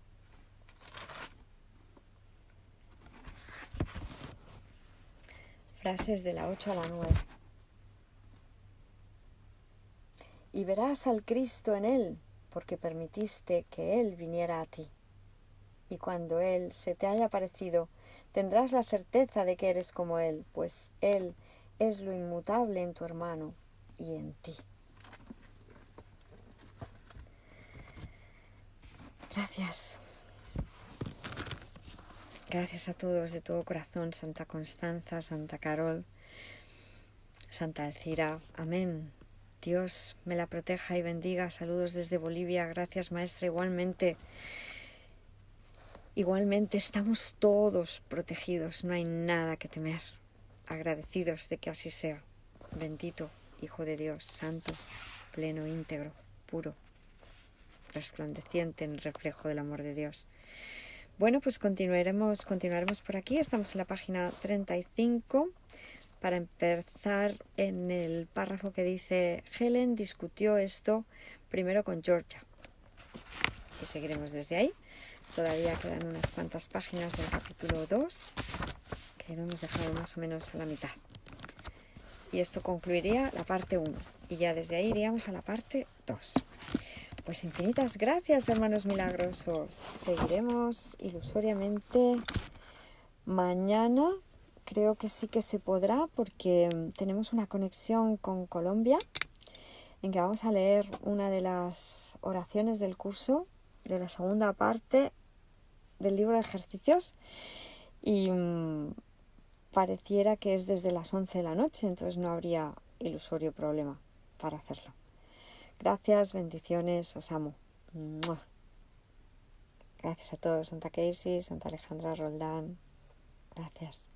S1: Frases de la 8 a la 9. Y verás al Cristo en él, porque permitiste que él viniera a ti. Y cuando él se te haya parecido, tendrás la certeza de que eres como él, pues él es lo inmutable en tu hermano y en ti. Gracias. Gracias a todos de todo corazón, Santa Constanza, Santa Carol, Santa Alcira. Amén. Dios me la proteja y bendiga. Saludos desde Bolivia. Gracias, maestra. Igualmente estamos todos protegidos. No hay nada que temer. Agradecidos de que así sea. Bendito Hijo de Dios, santo, pleno, íntegro, puro, resplandeciente en el reflejo del amor de Dios. Bueno, pues continuaremos por aquí. Estamos en la página 35 para empezar en el párrafo que dice: Helen discutió esto primero con Georgia. Y seguiremos desde ahí. Todavía quedan unas cuantas páginas del capítulo 2 que lo hemos dejado más o menos a la mitad. Y esto concluiría la parte 1. Y ya desde ahí iríamos a la parte 2. Pues infinitas gracias, hermanos milagrosos. Seguiremos ilusoriamente mañana. Creo que sí que se podrá porque tenemos una conexión con Colombia en que vamos a leer una de las oraciones del curso de la segunda parte del libro de ejercicios y pareciera que es desde las 11 de la noche, entonces no habría ilusorio problema para hacerlo. Gracias, bendiciones, os amo. ¡Mua! Gracias a todos, Santa Casey, Santa Alejandra Roldán. Gracias.